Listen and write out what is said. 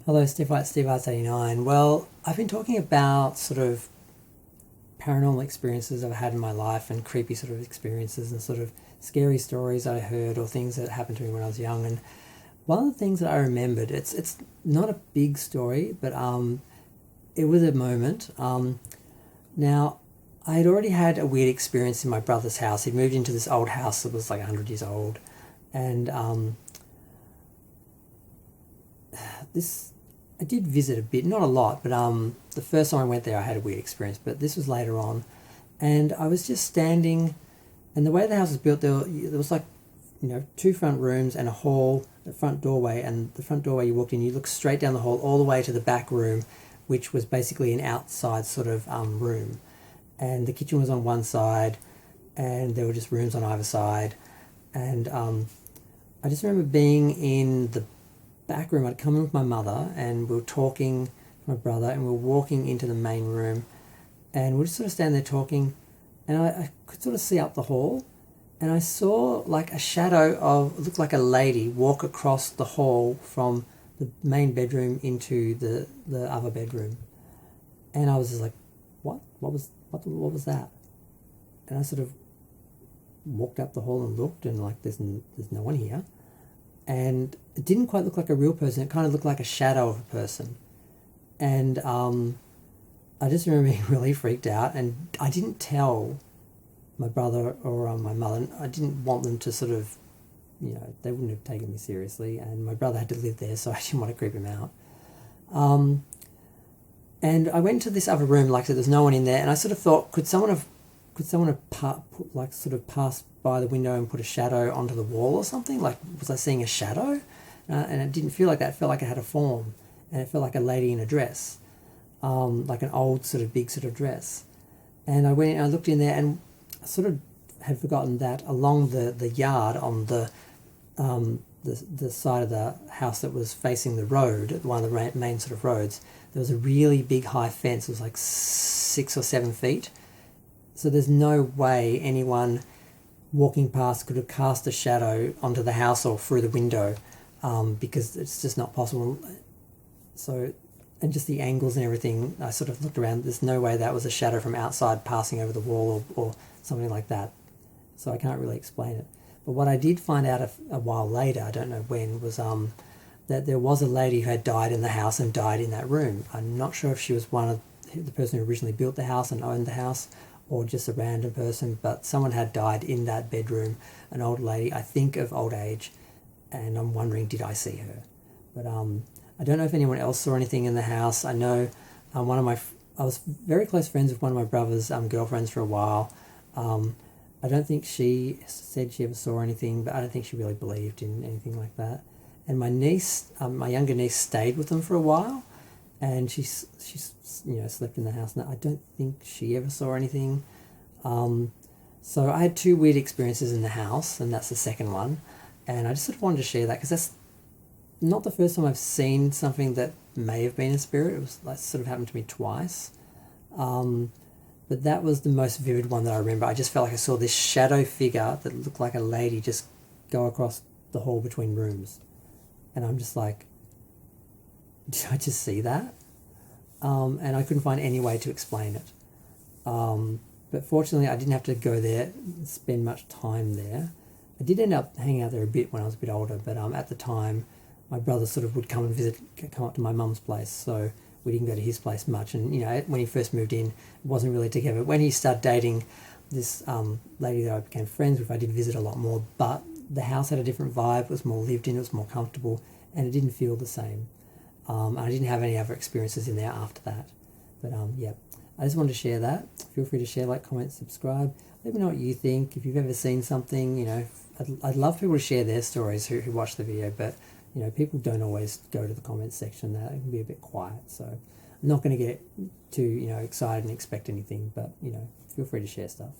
Hello, Steve White, Steve Arts 89. Well, I've been talking about sort of paranormal experiences I've had in my life and creepy sort of experiences and sort of scary stories I heard or things that happened to me when I was young. And one of the things that I remembered, it's not a big story, but it was a moment. Now, I had already had a weird experience in my brother's house. He'd moved into this old house that was like 100 years old. And this I did visit a bit, not a lot, but the first time I went there, I had a weird experience. But this was later on, and I was just standing, and the way the house was built, there was like, two front rooms and a hall, the front doorway, and the front doorway you walked in, you looked straight down the hall all the way to the back room, which was basically an outside sort of room, and the kitchen was on one side, and there were just rooms on either side, and I just remember being in the back room. I'd come in with my mother and we were talking to my brother and we were walking into the main room and we just sort of stand there talking, and I could sort of see up the hall, and I saw like a shadow of, it looked like a lady walk across the hall from the main bedroom into the other bedroom, and I was just like, what was that? And I sort of walked up the hall and looked, and like there's no one here, and it didn't quite look like a real person. It kind of looked like a shadow of a person. And I just remember being really freaked out, and I didn't tell my brother or my mother. I didn't want them to sort of, they wouldn't have taken me seriously, and my brother had to live there, so I didn't want to creep him out. And I went to this other room, like I said, there's no one in there, and I sort of thought, could someone have passed by the window and put a shadow onto the wall or something? Like, was I seeing a shadow? And it didn't feel like that. It felt like it had a form, and it felt like a lady in a dress, like an old sort of big sort of dress. And I went and I looked in there, and I sort of had forgotten that along the yard on the side of the house that was facing the road, one of the main sort of roads, there was a really big high fence. It was like 6 or 7 feet. So there's no way anyone walking past could have cast a shadow onto the house or through the window, because it's just not possible. So, and just the angles and everything, I sort of looked around, there's no way that was a shadow from outside passing over the wall or something like that. So I can't really explain it. But what I did find out a while later, I don't know when, was that there was a lady who had died in the house and died in that room. I'm not sure if she was one of the person who originally built the house and owned the house, or just a random person, but someone had died in that bedroom, an old lady, I think of old age, and I'm wondering, did I see her? But I don't know if anyone else saw anything in the house. I know I was very close friends with one of my brother's girlfriends for a while. I don't think she said she ever saw anything, but I don't think she really believed in anything like that. And my niece, my younger niece, stayed with them for a while, and she's slept in the house. Now I don't think she ever saw anything. So I had 2 weird experiences in the house, and that's the second one. And I just sort of wanted to share that because that's not the first time I've seen something that may have been a spirit. It was like sort of happened to me twice. But that was the most vivid one that I remember. I just felt like I saw this shadow figure that looked like a lady just go across the hall between rooms. And I'm just like, did I just see that? And I couldn't find any way to explain it. But fortunately, I didn't have to go there and spend much time there. I did end up hanging out there a bit when I was a bit older, but at the time, my brother sort of would come up to my mum's place, so we didn't go to his place much. And, when he first moved in, it wasn't really together. When he started dating this lady that I became friends with, I did visit a lot more, but the house had a different vibe. It was more lived in, it was more comfortable, and it didn't feel the same. I didn't have any other experiences in there after that. But yeah, I just wanted to share that. Feel free to share, like, comment, subscribe. Let me know what you think. If you've ever seen something, I'd love people to share their stories who watch the video, but people don't always go to the comments section. That it can be a bit quiet. So I'm not going to get too excited and expect anything, but feel free to share stuff.